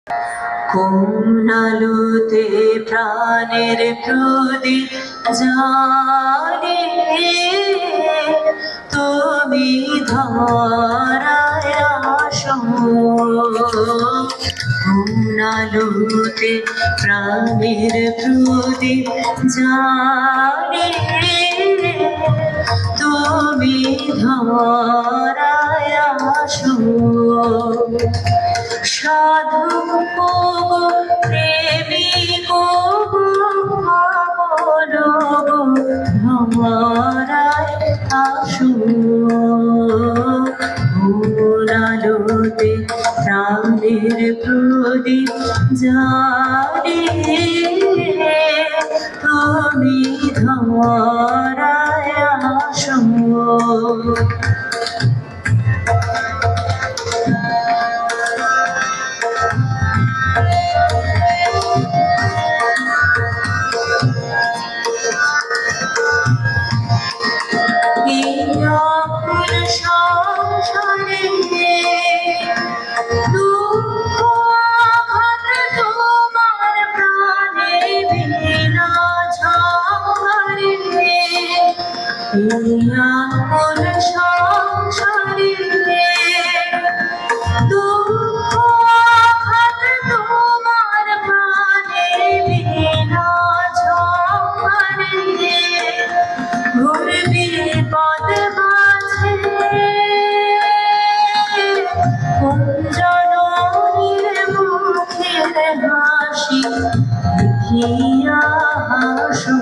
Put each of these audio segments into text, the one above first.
কোন আলোতে প্রাণের প্রদীপ জ্বালে তুমি ধরায় আসো, কোন আলোতে প্রাণের প্রদীপ জ্বালে তুমি ধরায় আসো। সাধু প্রেমিক ভ্রমরায় আসো, কোন আলোতে প্রাণের প্রদীপ জ্বালে তুমি ধরায় আসো। আপন সংসারে দুঃখ আঘাত তোমার প্রাণে বিনা ঝরে, ঘোর বিপদ মাঝে কোন জননীর মুখের হাসি দেখিয়া হাসো,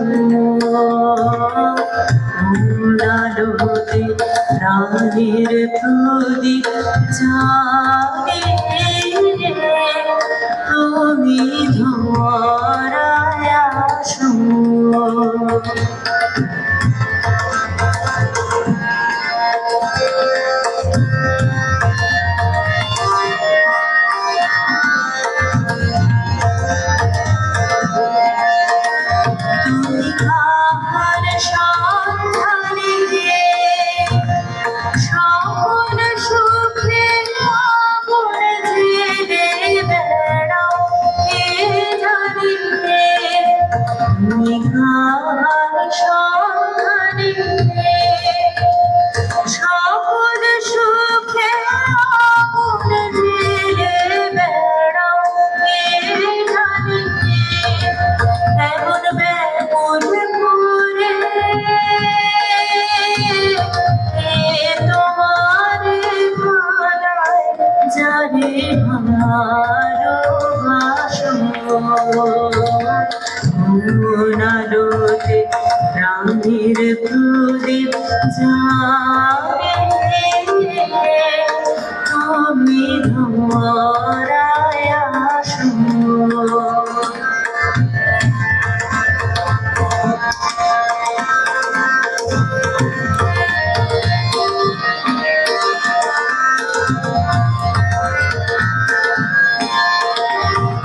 আলোতে প্রাণের প্রদীপ জ্বালে তুমি ধরায় আসো। তুমি কাহার সন্ধানে সকল সুখে আপন ছেড়ে বেড়াও কে জানিবে, তুমি কাহার সন্ধানে সকল সুখে আপন ছেড়ে বেড়াও কে জানিবে, এমন ব্যাকুল করে তোমারে ভাড়ায় যারে ভালোবাসো, কোন আলোতে প্রাণের প্রদীপ জ্বালে তুমি ধরায় আসো।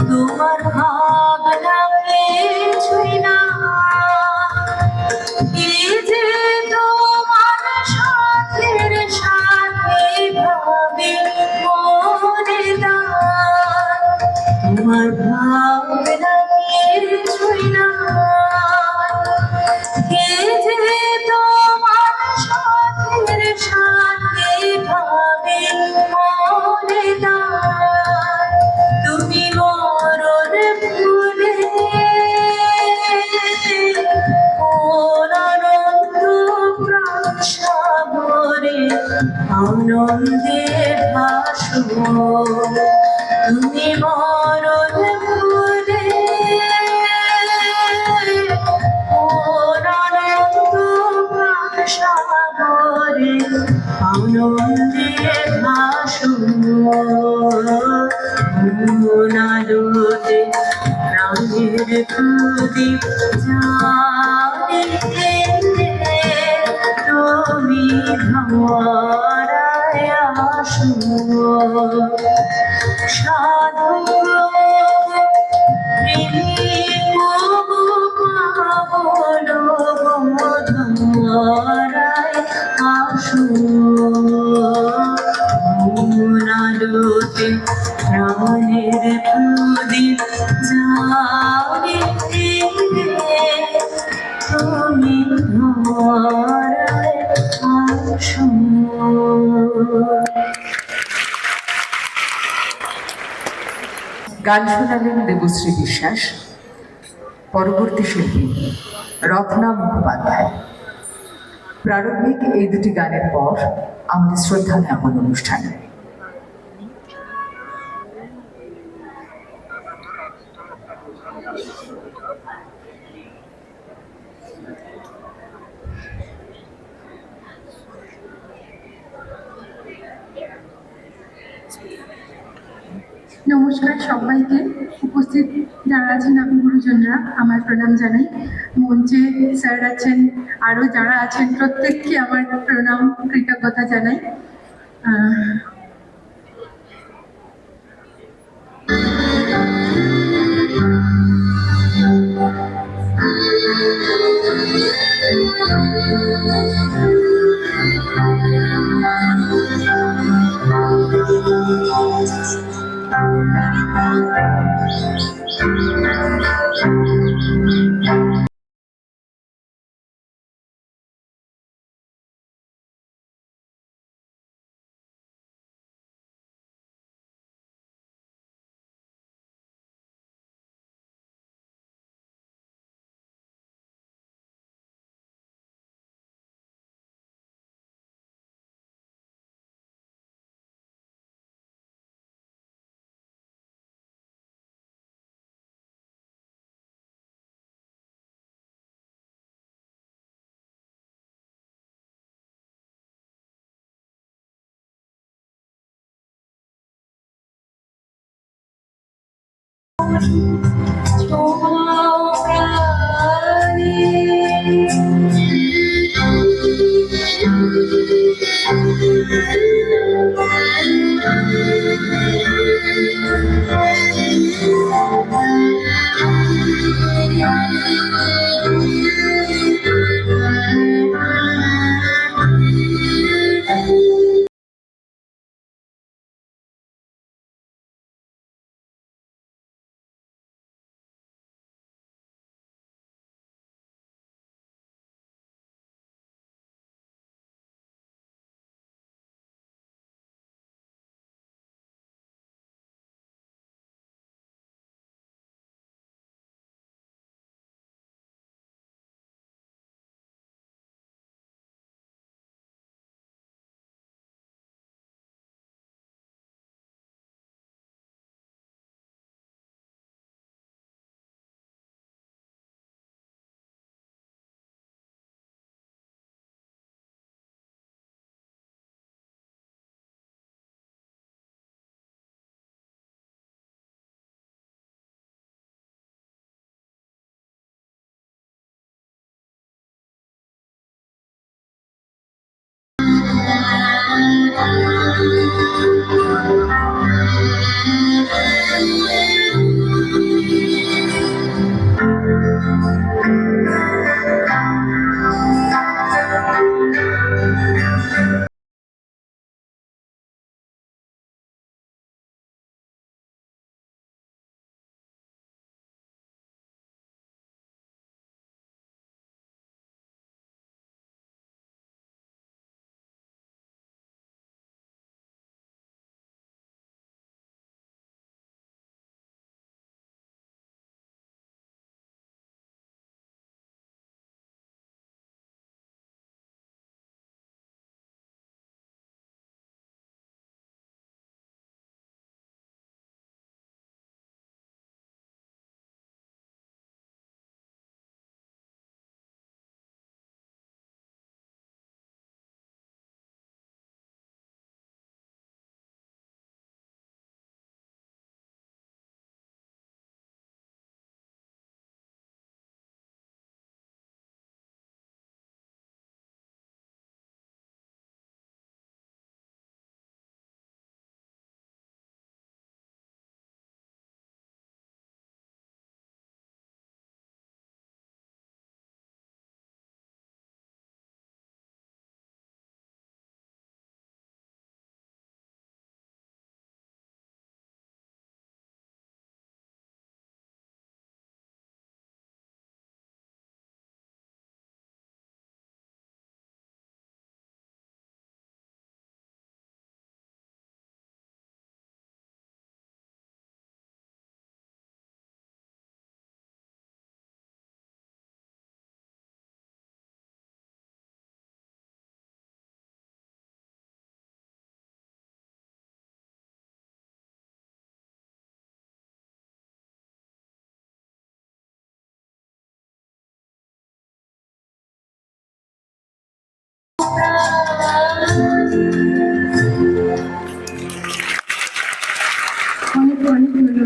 তোমার ভাবনা কিছুই না, কি যে তোমার সাথের সাথে ভাবে মনে দান, তোমার ভাবনা কিছুই না, কি যে তোমার সাথের সাথে ভাবে মনে দান, তুমি মরণ ভুলে কোন আনন্দ প্রাণ সাগরে আনন্দে ভাসো, তুমি মরণ ভুলে কোন আনন্দ প্রাণ সাগরে আনন্দে ভাসো, কোন আলোতে প্রাণের প্রদীপ জ্বালে তুমি ধরায় আসো। সাধু প্রেমিক পাগল ধরায় আসো, আলোতে প্রাণের প্রদীপ জানে তুমি ধরায় আসো। গান শোনালেন দেবশ্রী বিশ্বাস, পরবর্তী শিল্পী রত্না মুখোপাধ্যায়। প্রারম্ভিক এই দুটি গানের পর আমাদের শ্রদ্ধা জ্ঞাপন অনুষ্ঠান। নমস্কার সবাইকে, উপস্থিত যারা আছেন গুরুজনরা আমার প্রণাম জানাই। মঞ্চে স্যার আছেন, আরও যারা আছেন প্রত্যেককে আমার প্রণাম কৃতজ্ঞতা জানাই।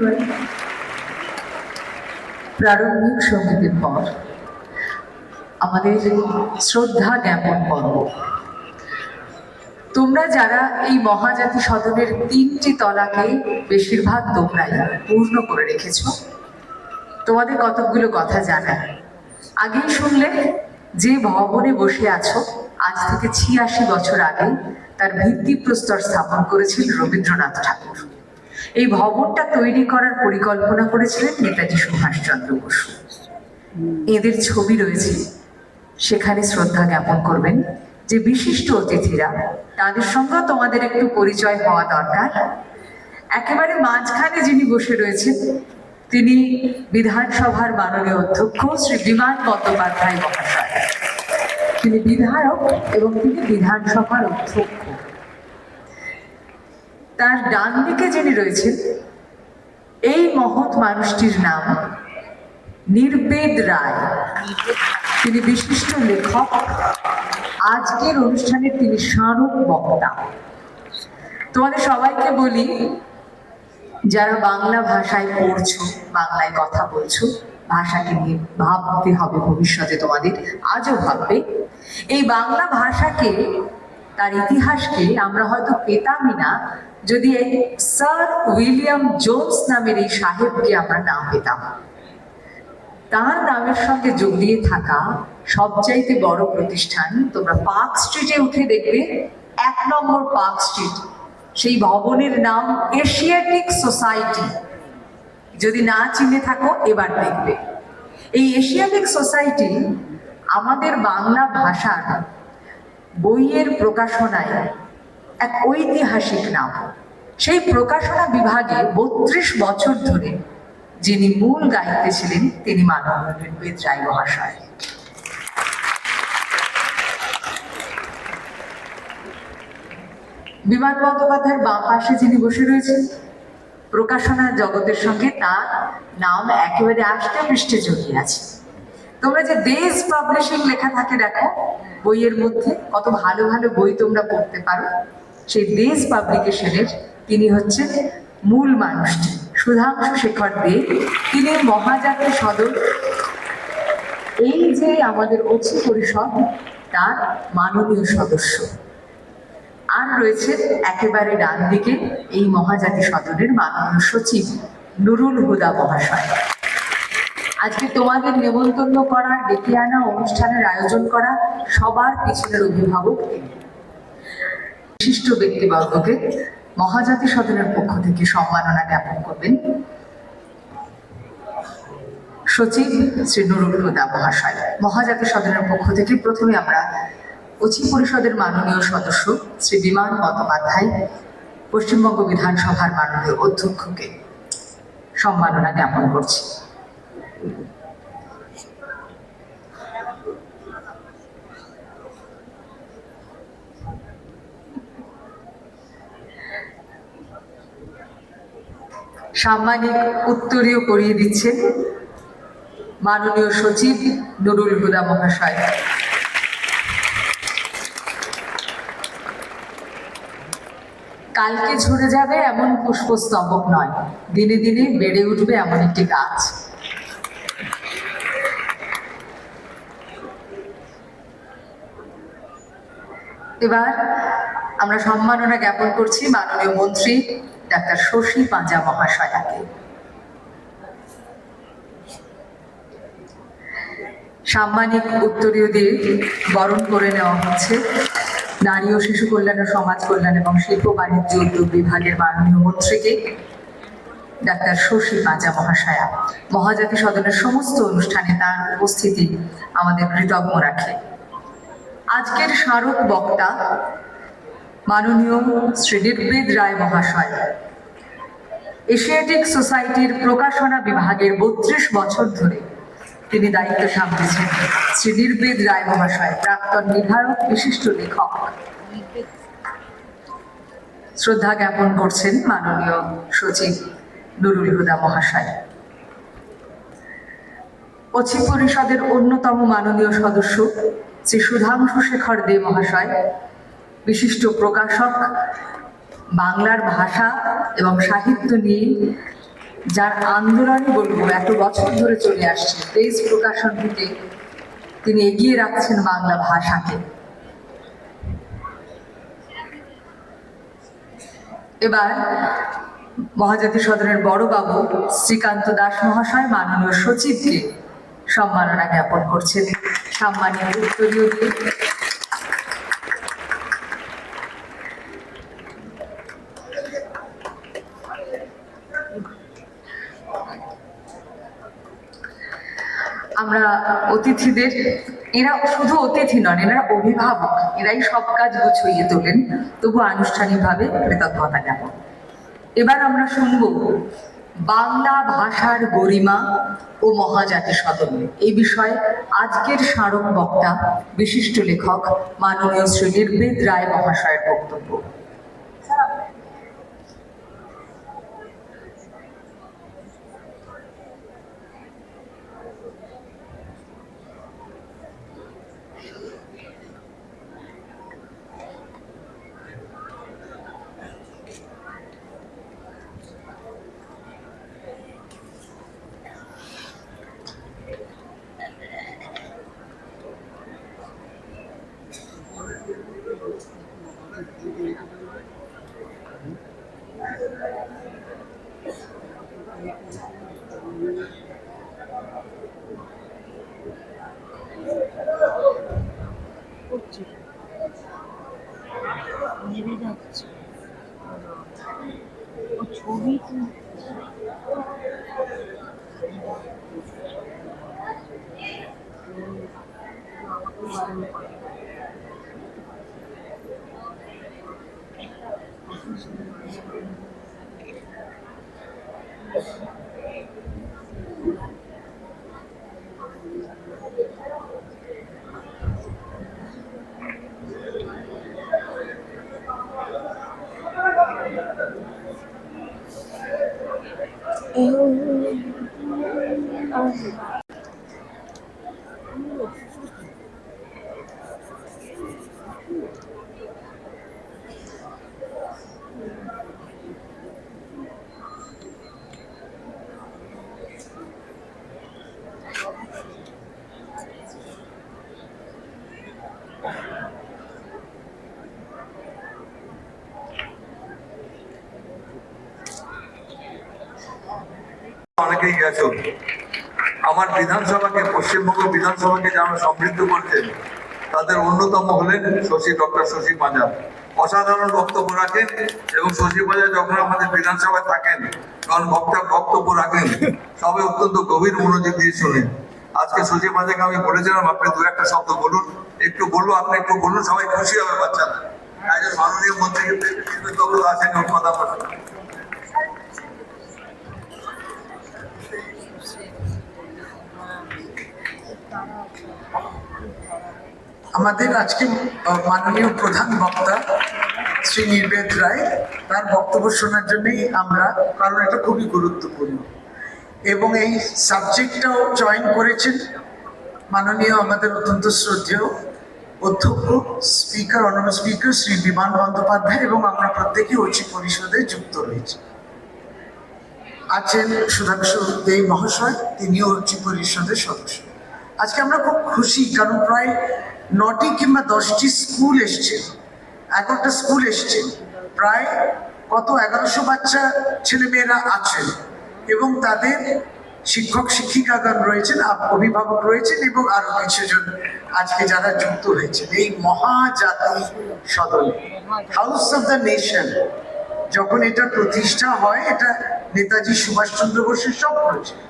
ধন্যবাদ। প্রারম্ভিক সঙ্গীতের পর আমাদের শ্রদ্ধা জ্ঞাপন পর্ব। তোমরা যারা এই মহাজাতি সদনের 3টি তলাকে বেশিরভাগ তোমরাই পূর্ণ করে রেখেছ, তোমাদের কতকগুলো কথা জানা। আগেই শুনলে যে ভবনে বসে আছো আজ থেকে 86 বছর আগে তার ভিত্তিপ্রস্তর স্থাপন করেছিল রবীন্দ্রনাথ ঠাকুর। এই ভবনটা তৈরি করার পরিকল্পনা করেছিলেন নেতাজি সুভাষচন্দ্র বসু। এদের ছবি রয়েছে, সেখানে শ্রদ্ধা জ্ঞাপন করবেন যে বিশিষ্ট অতিথিরা, তাদের সঙ্গেও তোমাদের একটু পরিচয় হওয়া দরকার। একেবারে মাঝখানে যিনি বসে রয়েছেন তিনি বিধানসভার মাননীয় অধ্যক্ষ শ্রী বিমান বন্দ্যোপাধ্যায় মহাশয়। তিনি বিধায়ক এবং তিনি বিধানসভার অধ্যক্ষ। তার ডান দিকে যিনি রয়েছেন এই মহৎ মানুষটির নাম নির্বেদ রায়। তিনি বিশিষ্ট লেখক, আজকের অনুষ্ঠানে তিনি স্মারক বক্তা। তোমাদের সবাইকে বলি, যারা বাংলা ভাষায় পড়ছো, বাংলায় কথা বলছো, ভাষাকে নিয়ে ভাবতে হবে ভবিষ্যতে, তোমাদের আজও ভাববে। এই বাংলা ভাষাকে, তার ইতিহাসকে আমরা হয়তো পেতামই না যদি এই স্যার উইলিয়াম জোন্স নামের এই সাহেবকে আমরা না পেতাম। তার নামের সঙ্গে জড়িয়ে থাকা সবচাইতে বড় প্রতিষ্ঠান, তোমরা পার্ক স্ট্রিটে উঠে দেখবে 1 নম্বর পার্ক স্ট্রিট, সেই ভবনের নাম এশিয়াটিক সোসাইটি। যদি না চিনে থাকো এবার দেখবে। এই এশিয়াটিক সোসাইটি আমাদের বাংলা ভাষার বইয়ের প্রকাশনায় এক ঐতিহাসিক নাম। সেই প্রকাশনা বিভাগে 32 বছর ধরে যিনি মূল দায়িত্বে ছিলেন তিনি মাননীয় নির্বেদ রায় মহাশয়। বিমান বন্দ্যোপাধ্যায়ের বাম পাশে যিনি বসে রয়েছেন, প্রকাশনা জগতের সঙ্গে তার নাম একেবারে আষ্টে পৃষ্ঠে জড়িয়ে আছে। তোমরা যে দেশ পাবলিশিং লেখা থাকে দেখো বইয়ের মধ্যে, কত ভালো ভালো বই তোমরা পড়তে পারো। সেই দেশ পাবলিকেশনের তিনি হচ্ছেন মূল মানুষটি, সুধাংশু শেখর দে। তিনি মহাজাতি সদন, এই যে আমাদের অচি পরিষদ, তার মাননীয় সদস্য। আর রয়েছে একেবারে ডান দিকে এই মহাজাতি সদনের মাননীয় সচিব নুরুল হুদা মহাশয়। আজকে তোমাদের নেমন্তন্ন করা, ডেকে আনা, অনুষ্ঠানের আয়োজন করা সবার পিছনের অভিভাবক তিনি। বিশিষ্ট ব্যক্তিবর্গকে মহাজাতি সদনের পক্ষ থেকে সম্মাননা জ্ঞাপন করবেন সচিব শ্রী নুরুল হুদা মহাশয়। মহাজাতি সদনের পক্ষ থেকে প্রথমে আমরা অচি পরিষদের মাননীয় সদস্য শ্রী বিমান বন্দ্যোপাধ্যায়, পশ্চিমবঙ্গ বিধানসভার মাননীয় অধ্যক্ষকে সম্মাননা জ্ঞাপন করছি। সাম্মানিক উত্তরীয় করিয়ে দিচ্ছেন মাননীয় সচিব নুরুল হুদা মহাশয়। কালকে ঝরে যাবে এমন পুষ্পস্তবক নয়, দিনে দিনে বেড়ে উঠবে এমন একটি গাছ। এবার আমরা সম্মাননা জ্ঞাপন করছি মাননীয় মন্ত্রী ডাক্তার শশী পাঁজা মহাশয়াকে। সাম্মানিক উত্তরীয় দিয়ে বরণ করে নেওয়া হচ্ছে নারী ও শিশু কল্যাণ ও সমাজ কল্যাণ এবং শিল্প বাণিজ্য উদ্যোগ বিভাগের মাননীয় মন্ত্রীকে ডাক্তার শশী পাঁজা মহাশয়া। মহাজাতি সদনের সমস্ত অনুষ্ঠানে তার উপস্থিতি আমাদের কৃতজ্ঞ রাখে। আজকের স্মারক বক্তা মাননীয় শ্রী নির্বেদ রায় মহাশয়। এশিয়াটিক সোসাইটির প্রকাশনা বিভাগের 32 বছর ধরে তিনি দায়িত্ব সামলেছেন শ্রী নির্বেদ রায় মহাশয়, প্রাক্তন বিধায়ক, বিশিষ্ট লেখক। শ্রদ্ধা জ্ঞাপন করছেন মাননীয় সচিব নুরুল হুদা মহাশয়। অচি পরিষদের অন্যতম মাননীয় সদস্য শ্রী সুধাংশু শেখর দে মহাশয়, বিশিষ্ট প্রকাশক, বাংলার ভাষা এবং সাহিত্য নিয়ে যার আন্দোলনই বলবো এত বছর ধরে চলে আসছে, প্রেস প্রকাশন থেকে তিনি এগিয়ে রাখছেন বাংলা ভাষাকে। এবার মহাজাতি সদনের বড় বাবু শ্রীকান্ত দাস মহাশয় মাননীয় সচিবকে সম্মাননা জ্ঞাপন করছেন সম্মানীয় উত্তরীয় দিয়ে। আমরা অতিথিদের, এরা শুধু অতিথি নন, এরা অভিভাবক, এরাই সব কাজ গুছিয়ে তোলেন, তবু আনুষ্ঠানিকভাবে কৃতজ্ঞতা জ্ঞাপন। এবার আমরা শুনব বাংলা ভাষার গরিমা ও মহাজাতি সদন এই বিষয়ে আজকের স্মারক বক্তা বিশিষ্ট লেখক মাননীয় শ্রী নির্বেদ রায় মহাশয়ের বক্তব্য। নেমে যাচ্ছে ও ছবি অনেকেই গেছো। আমার বিধানসভাকে, পশ্চিমবঙ্গ বিধানসভাকে যারা সমৃদ্ধ করছেন তাদের অন্যতম হলেন ডক্টর শশী পাঁজা। অসাধারণ বক্তব্য রাখেন এবং শশী পাঁজা যখন আমাদের বিধানসভায় থাকেন তখন বক্তব্য রাখেন সবাই অত্যন্ত গভীর মনোযোগ দিয়ে শোনেন। আজকে শশী পাঁজাকে আমি বলেছিলাম আপনি দু একটা শব্দ বলুন, একটু বললো, আপনি একটু বলুন, সবাই খুশি হবে বাচ্চারা। একজন মাননীয় মন্ত্রী আছেন ওর কথা বলুন। আমাদের আজকে মাননীয় প্রধান বক্তা শ্রী নির্বেদ রায়, তার বক্তব্য শোনার জন্যই আমরা, কারণ এটা খুবই গুরুত্বপূর্ণ এবং এই সাবজেক্টটাও চয়ন করেছেন মাননীয় আমাদের অত্যন্ত শ্রদ্ধেয় অধ্যক্ষ স্পিকার, অনারেবল স্পিকার শ্রী বিমান বন্দ্যোপাধ্যায়, এবং আমরা প্রত্যেকে ঐচ্ছিক পরিষদে যুক্ত রয়েছি। আছেন সুধাংশু দে মহাশয়, তিনিও ঐচ্ছিক পরিষদের সদস্য। আজকে আমরা খুব খুশি, কারণ প্রায় 9টি কিংবা 10টি স্কুল এসছেন, 11টা স্কুল এসছেন, প্রায় কত 1100 বাচ্চা ছেলেমেয়েরা আছেন এবং তাদের শিক্ষক শিক্ষিকাগণ রয়েছেন, অভিভাবক রয়েছেন এবং আরো কিছুজন আজকে যারা যুক্ত হয়েছেন এই মহাজাতি সদন, হাউস অফ দ্য নেশন। যখন এটা প্রতিষ্ঠা হয়, এটা নেতাজি সুভাষচন্দ্র বোসের স্বপ্ন ছিল,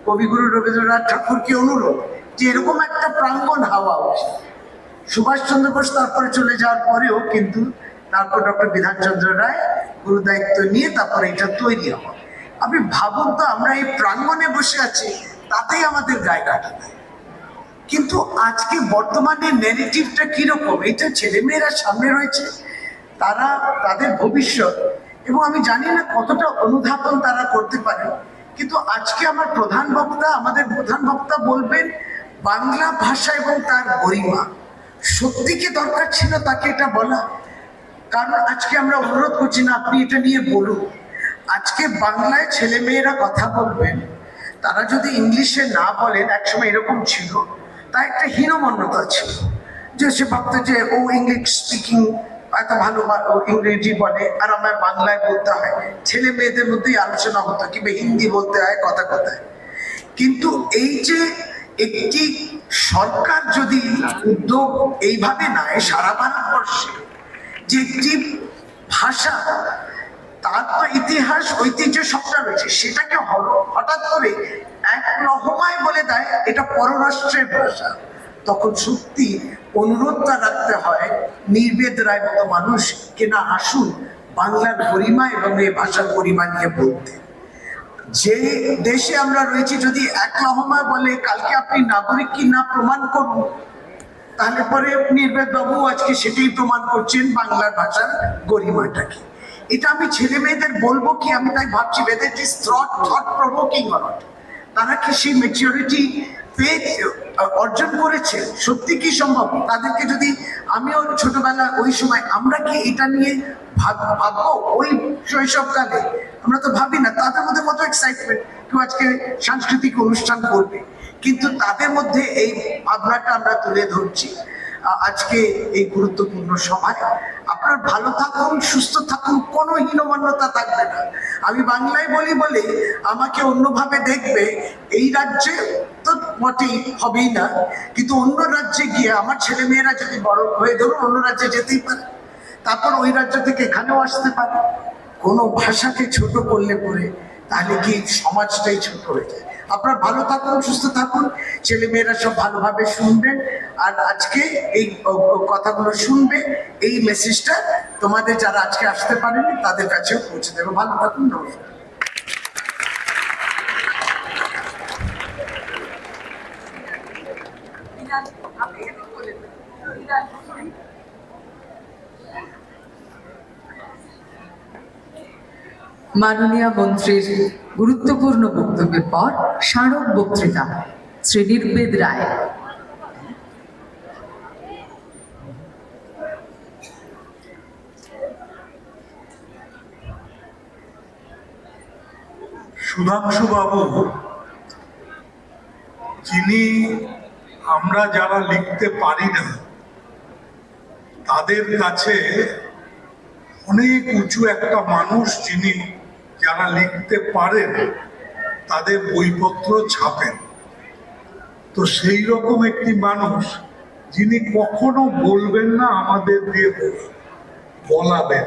কবিগুরু রবীন্দ্রনাথ ঠাকুরকে অনুরোধ যে এরকম একটা প্রাঙ্গণ হওয়া উচিত। সুভাষচন্দ্র বোস তারপরে চলে যাওয়ার পরেও কিন্তু তারপর ডক্টর বিধানচন্দ্র রায় গুরু দায়িত্ব নিয়ে তারপরে এটা তৈরি হয়। আপনি ভাবুন তো, আমরা এই প্রাঙ্গণে বসে আছি, তাতেই আমাদের গায়ে কাটা দেয়। কিন্তু আজকে বর্তমানে ন্যারেটিভটা কিরকম, এটা ছেলেমেয়েরা সামনে রয়েছে, তারা তাদের ভবিষ্যৎ, এবং আমি জানি না কতটা অনুধাবন তারা করতে পারে। কিন্তু আজকে আমাদের প্রধান বক্তা বলবেন বাংলা ভাষা এবং তার গরিমা। সত্যিকে দরকার ছিল তাকে এটা বলা, কারণ আজকে আমরা অনুরোধ করছি না আপনি এটা নিয়ে বলুন। আজকে বাংলায় ছেলে মেয়েরা কথা বলবেন, তারা যদি ইংলিশে না বলেন, একসময় এরকম ছিল, তা একটা হীনমন্যতা ছিল, যে সে ভাবতো যে ও ইংলিশ স্পিকিং এত ভালো ও ইংরেজি বলে আর আমার বাংলায় বলতে হয়। ছেলে মেয়েদের মধ্যেই আলোচনা হতো, কিংবা হিন্দি বলতে হয় কথা কথায়। কিন্তু এই যে একটি সরকার যদি উদ্যোগ এইভাবে নেয় সারা ভারতবর্ষে, যে একটি ভাষা, তার তো ইতিহাস ঐতিহ্য সবটা রয়েছে, সেটাকে হঠাৎ করে এক লহমায় বলে দেয় এটা পররাষ্ট্রের ভাষা, তখন সত্যি অনুরোধটা রাখতে হয় নির্বেদ রায় মতো মানুষ কেনা আসুন বাংলার গরিমা এবং এই ভাষার গরিমা নিয়ে বলতে। যে দেশে আমরা রয়েছি, যদি এক লহমায় বলে কালকে আপনি নাগরিক কি না প্রমাণ করুন, তাহলে পরে নির্বেদ বাবু আজকে সেটাই প্রমাণ করছেন বাংলার ভাষার গরিমাটাকে। এটা আমি ছেলে মেয়েদের বলবো কি, আমি তাই ভাবছি whether it is thought provoking or not, তারা কি সেই ম্যাচিউরিটি অর্জন করেছে? সত্যি কি সম্ভব? তাদেরকে যদি আমিও ছোটবেলা ওই সময়, আমরা কি এটা নিয়ে ভাববো ওই শৈশবকালে? আমরা তো ভাবি না। তাদের মধ্যে কত এক্সাইটমেন্ট, কেউ আজকে সাংস্কৃতিক অনুষ্ঠান করবে, কিন্তু তাদের মধ্যে এই ভাবনাটা আমরা তুলে ধরছি আজকে এই গুরুত্বপূর্ণ সময়। আপনার ভালো থাকুন, সুস্থ থাকুন, কোনো হীনমন্যতা থাকবে না। আমি বাংলায় বলি বলে আমাকে অন্যভাবে দেখবে, এই রাজ্যে তো মোটেই হবেই না, কিন্তু অন্য রাজ্যে গিয়ে আমার ছেলে মেয়েরা যদি বড় হয়ে ধরুন অন্য রাজ্যে যেতেই পারে, তারপর ওই রাজ্য থেকে এখানেও আসতে পারে। কোনো ভাষাকে ছোট করলে পরে তাহলে কি সমাজটাই ছোট হয়ে যায়। আপনারা ভালো থাকুন, সুস্থ থাকুন, ছেলে মেয়েরা সব ভালোভাবে শুনবেন, আর আজকে এই কথাগুলো শুনবে, এই মেসেজটা তোমাদের যারা আজকে আসতে পারেনি তাদের কাছেও পৌঁছে দেবে। ভালো থাকুন, নমস্কার। মাননীয় মন্ত্রীর গুরুত্বপূর্ণ বক্তব্যের পর স্মারক বক্তৃতা শ্রী নির্বেদ রায়। সুধাংশু বাবু, যিনি আমরা যারা লিখতে পারি না তাদের কাছে অনেক উঁচু একটা মানুষ, যিনি যারা লিখতে পারেন তাদের বইপত্র ছাপেন। তো সেই রকম একটি মানুষ যিনি কখনো বলবেন না আমাদের দিয়ে বলাবেন,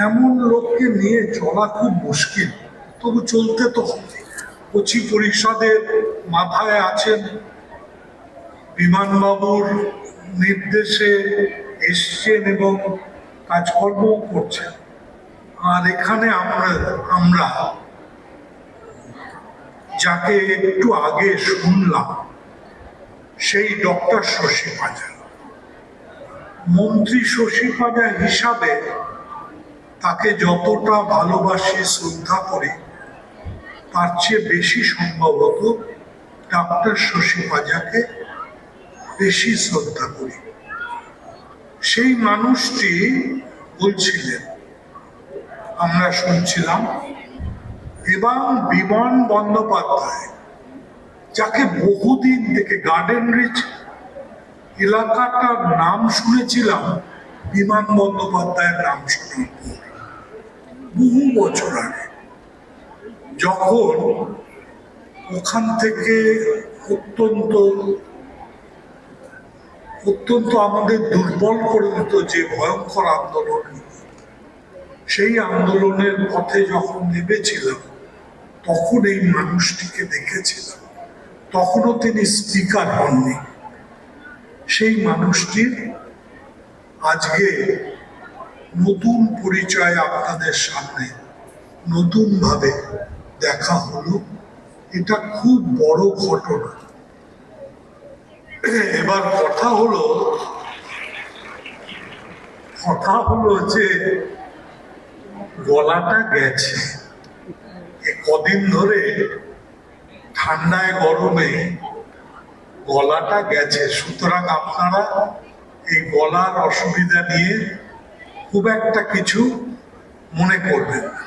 এমন লোককে নিয়ে চলা খুব মুশকিল। তবু চলতে তো হবে। কচি পরিষদের মাথায় আছেন, বিমানবাবুর নির্দেশে এসছেন এবং কাজকর্ম করছেন। আর এখানে আমরা যাকে একটু আগে শুনলাম, সেই ডক্টর শশী পাঁজা, মন্ত্রী শশী পাঁজা হিসাবে তাকে যতটা ভালোবাসি, শ্রদ্ধা করি, তার চেয়ে বেশি সম্ভবত ডক্টর শশী পাঁজাকে বেশি শ্রদ্ধা করি। সেই মানুষটি বলছিলেন, আমরা শুনছিলাম, এবং বিমান বন্দ্যোপাধ্যায়, যাকে বহুদিন থেকে গার্ডেন রিচ এলাকাটার নাম শুনেছিলাম বিমান বন্দ্যোপাধ্যায়ের নাম শোনার পর, বহু বছর আগে, যখন ওখান থেকে অত্যন্ত আমাদের দুর্বল করে দিত যে ভয়ঙ্কর আন্দোলন, সেই আন্দোলনের পথে যখন নেমেছিলাম তখন এই মানুষটিকে দেখেছিলাম। তখনও তিনি স্পিকার হননি। সেই মানুষটির আজকে নতুন পরিচয় আপনাদের সামনে নতুনভাবে দেখা হলো, এটা খুব বড় ঘটনা। এবার কথা হলো যে গলাটা গেছে কদিন ধরে, ঠান্ডায় গরমে গলাটা গেছে। সুতরাং আপনারা এই গলার অসুবিধা নিয়ে খুব একটা কিছু মনে করবেন না।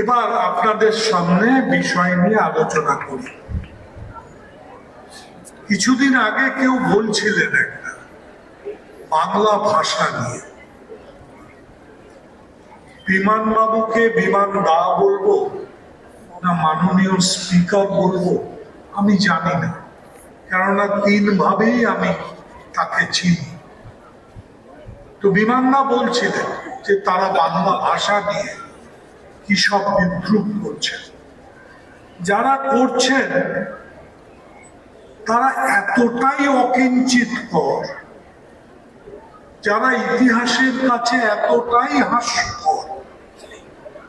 এবার আপনাদের সামনে বিষয় নিয়ে আলোচনা করি। কিছুদিন আগে কেউ বলছিলেন একটা বাংলা ভাষা নিয়ে, বিমানবাবুকে বিমান দা বলবো না মাননীয় স্পিকার বলবো আমি জানি না, কেননা 3 ভাবেই আমি তাকে চিনি। তো বিমানদা বলছিলেন যে তারা বাংলা ভাষা নিয়ে কি সব বিদ্রুপ করছেন। যারা করছেন তারা এতটাই অকিঞ্চিতকর, যারা ইতিহাসের কাছে এতটাই হাস্যকর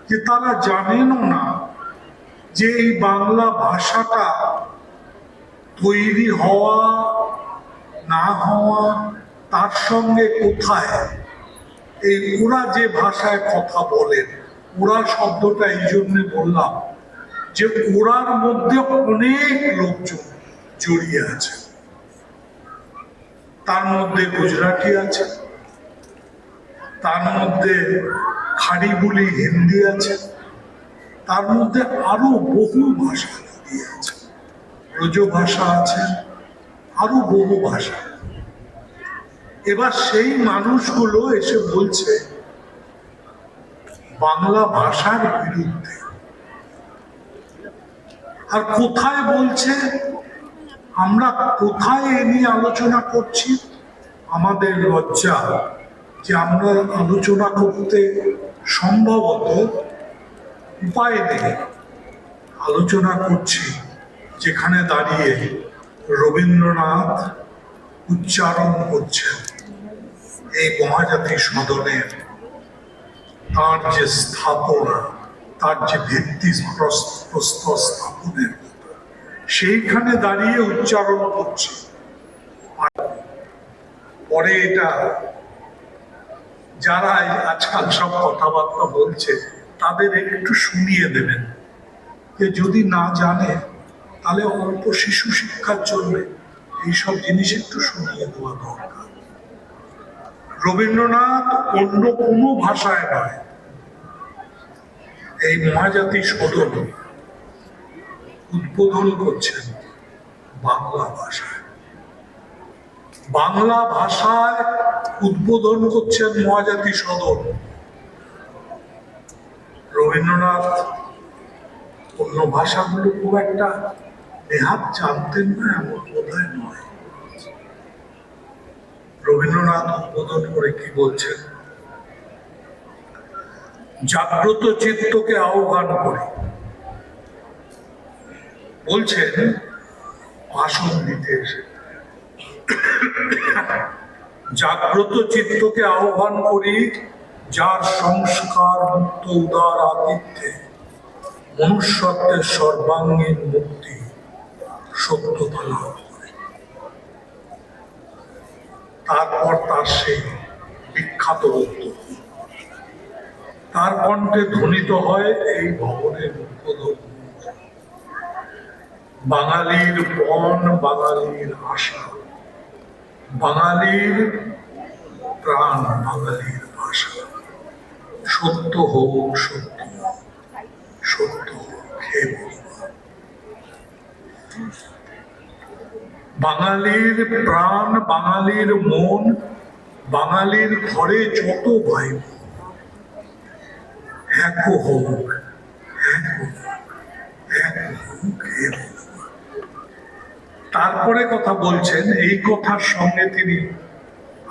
যে তারা জানেনও না যে এই বাংলা ভাষাটা তৈরি হওয়া না হওয়া তার সঙ্গে কোথায় এই ওরা যে ভাষায় কথা বলেন, ওরা শব্দটা এই জন্য বললাম যে ওরার মধ্যে অনেক লোকজন জড়িয়ে আছে। তার মধ্যে গুজরাটি আছে, তার মধ্যে খাড়িবুলি হিন্দি আছে, তার মধ্যে আরো বহু ভাষা জড়িয়ে আছে, ব্রজ ভাষা আছে, আরো বহু ভাষা। এবার সেই মানুষগুলো এসে বলছে বাংলা ভাষার বিরুদ্ধে। আর কোথায় বলছে, আমরা কোথায় এ নিয়ে আলোচনা করছি? আমাদের লজ্জা যে আমরা আলোচনা করতে সম্ভবত উপায় নেই। আলোচনা করছি যেখানে দাঁড়িয়ে রবীন্দ্রনাথ উচ্চারণ করছেন এই মহাজাতি সদনের, তার যে স্থাপনা, তার যে ভিত্তি প্রস্তর স্থাপনের মতো, সেইখানে দাঁড়িয়ে উচ্চারণ করছে। পরে এটা যারা আজকাল সব কথাবার্তা বলছে তাদের একটু শুনিয়ে দেবেন যে যদি না জানে তাহলে অল্প শিশু শিক্ষার জন্য এইসব জিনিস একটু শুনিয়ে দেওয়া দরকার। রবীন্দ্রনাথ অন্য কোনো ভাষায় নয়, এই মহাজাতি সদন উদ্বোধন করছেন বাংলা ভাষায়। বাংলা ভাষায় উদ্বোধন করছেন মহাজাতি সদন। রবীন্দ্রনাথ অন্য ভাষাগুলো খুব একটা নেহাত জানতেন না এমন বোধহয় নয়। রবীন্দ্রনাথ উদ্বোধন করে কি বলছেন? জাগ্রত চিত্তকে আহ্বান করে বলছেন ভাষণ দিতে এসে, জাগ্রত চিত্তকে আহ্বান করি, যার সংস্কার মুক্ত উদার আতিথ্যে মনুষ্যত্বের সর্বাঙ্গীন মুক্তি সত্যতা লাভ করে। তারপর তার সেই বিখ্যাত বক্তব্য, তার কণ্ঠে ধ্বনিত হয় এই ভবনের উদ্বোধন। বাঙালির বন, বাঙালির আশা, বাঙালির প্রাণ, বাঙালির ভাষা। সত্য হোক, সত্য সত্য হোক হে ভগবান। বাঙালির প্রাণ, বাঙালির মন, বাঙালির ঘরে যত ভাই এক হোক, এক হোক, এক হোক হে ভগবান। তারপরে কথা বলছেন, এই কথার সঙ্গে তিনি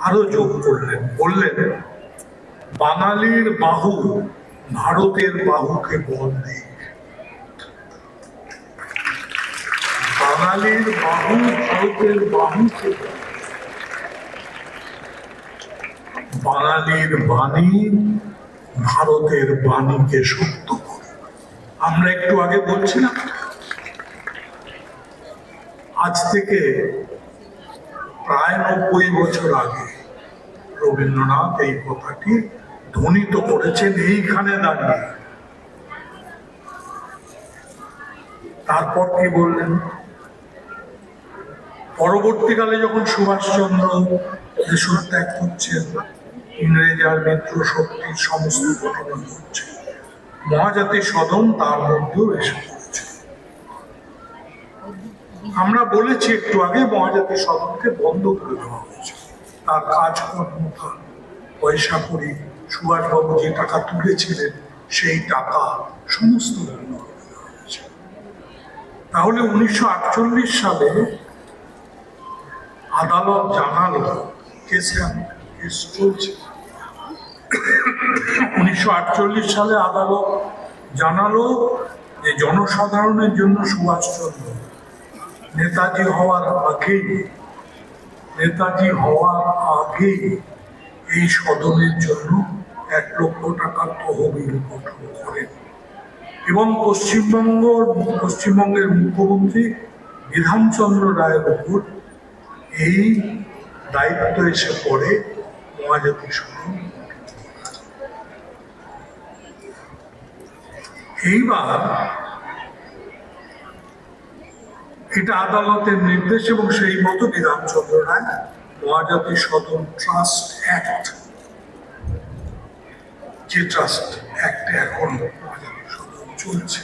আরো যোগ করলেন, বললেন বাঙালির বাহু ভারতের বাহুকে বল দিক। বাঙালির বাহু ভারতের বাহুকে, বাঙালির বাণী ভারতের বাণীকে সত্য করে। আমরা একটু আগে বলছিলাম আজ থেকে প্রায় 90 বছর আগে রবীন্দ্রনাথ এই কথাটি ধ্বনিত করেছেন এইখানে দাঁড়িয়ে। তারপর কি বললেন? পরবর্তীকালে যখন সুভাষচন্দ্র দেশ ত্যাগ করছেন, ইংরেজ আর মিত্র শক্তির সমস্ত ঘটনা ঘটছে, মহাজাতি সদন তার মধ্যেও এসে পড়েছে। আমরা বলেছি একটু আগে মহাজাতি সদনকে বন্ধ করে দেওয়া হয়েছে, তার কাজকর্ম, তার পয়সা করি, সুভাষবাবু যে টাকা তুলেছিলেন সেই টাকা সমস্ত বন্ধ করে দেওয়া হয়েছে। তাহলে 1948 সালে আদালত জানালো, কেস চলছে, 1948 সালে আদালত জানালো যে জনসাধারণের জন্য সুভাষচন্দ্র নেতাজি হওয়ার আগেই এই সদনের জন্য 1 লক্ষ টাকার তহবিল গঠন করেন এবং পশ্চিমবঙ্গের মুখ্যমন্ত্রী বিধানচন্দ্র রায়ের উপর এই দায়িত্ব এসে পড়ে মহাজাতি সদন। এইবার এটা আদালতের নির্দেশ এবং সেই মতো বিধানচন্দ্র রায় মহাজাতি সদন ট্রাস্ট অ্যাক্ট, যে ট্রাস্ট অ্যাক্টে এখন মহাজাতি সদন চলছে,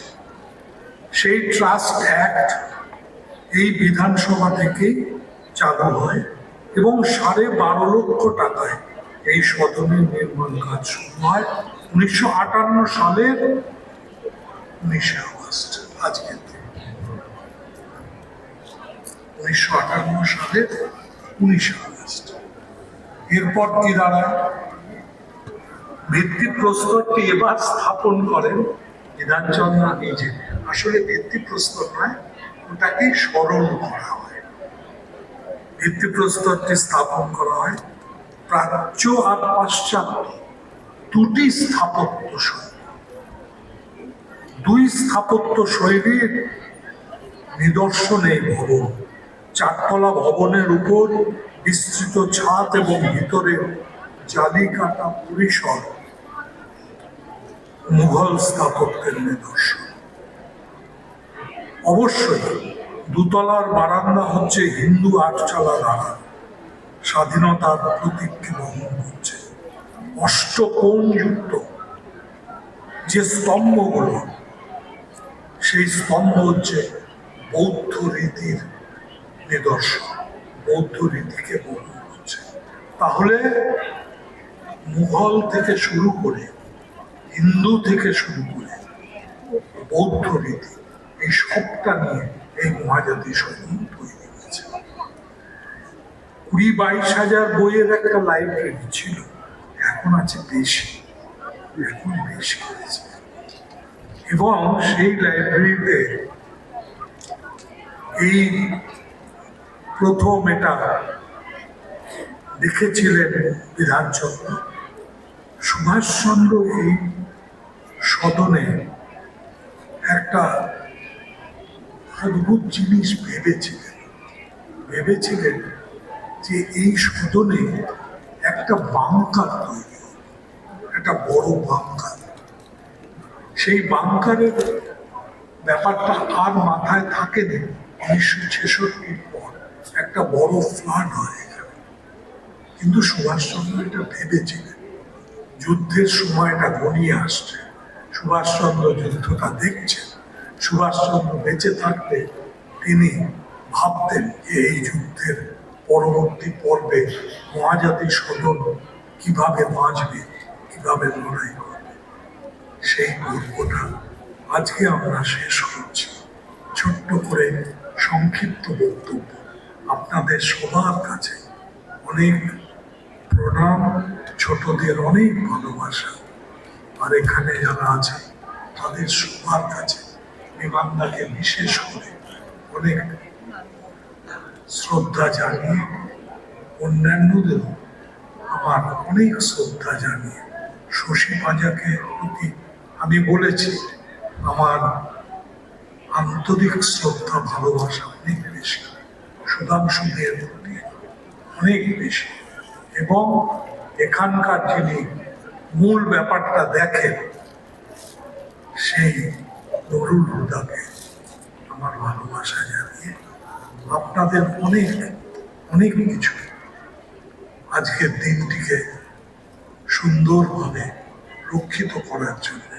সেই ট্রাস্ট অ্যাক্ট এই বিধানসভা থেকে চালু হয় এবং 12.5 লক্ষ টাকায় এই সদনের নির্মাণ কাজ শুরু হয় 1958 সালের 19 আগস্ট। আজকের 1958 সালের 19 আগস্ট। এরপর কি দাঁড়ায়? ভিত্তিপ্রস্তরটি এবার স্থাপন করেন বিধানচন্দ্র নিজে। আসলে ভিত্তিপ্রস্তর নয়, ওটাকে স্মরণ করা হয়। ভিত্তিপ্রস্তরটি স্থাপন করা হয় প্রাচ্য আর পাশ্চাত্য দুটি স্থাপত্য শৈলী, দুই স্থাপত্য শৈলীর নিদর্শন এই ভবন। 4 তলা ভবনের উপর বিস্তৃত ছাদ এবং ভিতরে জালি কাটা পরিসর মুঘল স্থাপত্যের নিদর্শন। অবশ্যই 2 তলার বারান্দা হচ্ছে হিন্দু 8চালা দ্বারা স্বাধীনতার প্রতীককে বহন করছে। অষ্টকোণযুক্ত যে স্তম্ভগুলো, সেই স্তম্ভ হচ্ছে বৌদ্ধ রীতির নিদর্শন, বৌদ্ধ রীতিকে বহন করছে। তাহলে মুঘল থেকে শুরু করে, হিন্দু থেকে শুরু করে বৌদ্ধ রীতি, এই সবটা নিয়ে এই মহাজাতি সদন তৈরি হয়েছে। 20-22 হাজার বইয়ের একটা লাইব্রেরি ছিল, এখন আছে বেশি, এখন বেশি হয়েছে। এবং সেই লাইব্রেরিতে এই প্রথম এটা দেখেছিলেন বিধানচন্দ্র। সুভাষচন্দ্র এই সদনে একটা অদ্ভুত জিনিস ভেবেছিলেন যে এই সদনে একটা বাংকার তৈরি হবে, একটা বড় বাংকার। সেই বাংকারের ব্যাপারটা আর মাথায় থাকেনি। 1966 পর একটা বড় ফ্লাড হয়ে গেল, কিন্তু সুভাষচন্দ্র এটা ভেবেছিলেন। যুদ্ধের সময়টা ঘনিয়ে আসছে, সুভাষচন্দ্র যুদ্ধটা দেখছেন। সুভাষচন্দ্র বেঁচে থাকতে তিনি ভাবতেন যে এই যুদ্ধের পরবর্তী পর্বে মহাজাতি সদন কিভাবে বাঁচবে, কিভাবে লড়াই করবে। সেই গল্পটা আজকে আমরা শেষ করছি। ছোট্ট করে সংক্ষিপ্ত বক্তব্য, আপনাদের সবার কাছে অনেক প্রণাম, ছোটদের অনেক ভালোবাসা, আর এখানে যারা আছে তাদের সবার কাছে বিমানদাকে বিশেষ করে অনেক শ্রদ্ধা জানিয়ে, অন্যান্যদেরও আমার অনেক শ্রদ্ধা জানিয়ে, শশী পাঁজাকে প্রতি আমি বলেছি আমার আন্তরিক শ্রদ্ধা ভালোবাসা অনেক বেশি, সুধাংশুদের প্রতি অনেক বেশি, এবং এখানকার যিনি মূল ব্যাপারটা দেখেন সেই নুরুল হুদাকে আমার ভালোবাসা জানিয়ে আপনাদের অনেক অনেক কিছু আজকের দিনটিকে সুন্দরভাবে রক্ষিত করার জন্য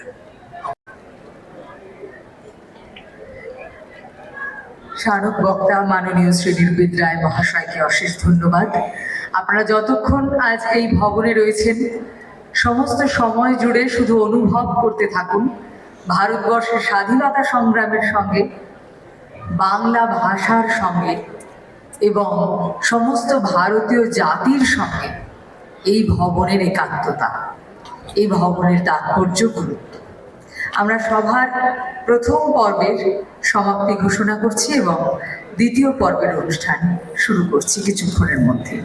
স্মারক বক্তা মাননীয় শ্রী নির্বিদ রায় মহাশয়কে অশেষ ধন্যবাদ। আপনারা যতক্ষণ আজ এই ভবনে রয়েছেন সমস্ত সময় জুড়ে শুধু অনুভব করতে থাকুন ভারতবর্ষের স্বাধীনতা সংগ্রামের সঙ্গে, বাংলা ভাষার সঙ্গে এবং সমস্ত ভারতীয় জাতির সঙ্গে এই ভবনের একাত্মতা, এই ভবনের তাৎপর্য, গুরুত্ব। আমরা সভার প্রথম পর্বের সমাপ্তি ঘোষণা করছি এবং দ্বিতীয় পর্বের অনুষ্ঠান শুরু করছি কিছুক্ষণের মধ্যে।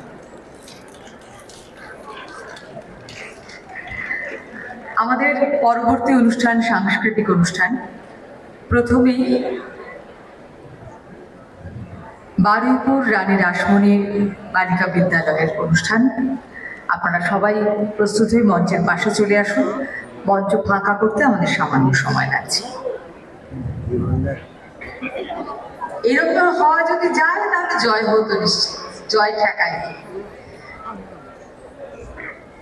আমাদের পরবর্তী অনুষ্ঠান সাংস্কৃতিক অনুষ্ঠান। প্রথমেই বারুইপুর রানী রাসমণি বালিকা বিদ্যালয়ের অনুষ্ঠান। আপনারা সবাই প্রস্তুত হয়ে মঞ্চের পাশে চলে আসুন। মঞ্চ ফাঁকা করতে আমাদের সামান্য সময় লাগছে। এরকম হওয়া যদি যায় তাহলে জয় হতো নিশ্চিত, জয় ঠেকায়।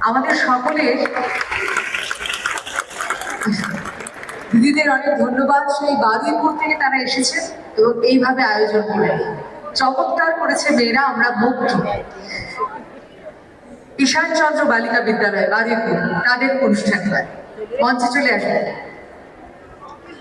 আমাদের সকলের দিদিদের অনেক ধন্যবাদ। সেই বারুইপুর থেকে তারা এসেছে এবং এইভাবে আয়োজন করে চমৎকার করেছে মেয়েরা, আমরা মুগ্ধ। ঈশানচন্দ্র বালিকা বিদ্যালয় বারুইপুর তাদের অনুষ্ঠান হয়, মঞ্চে চলে আসবে।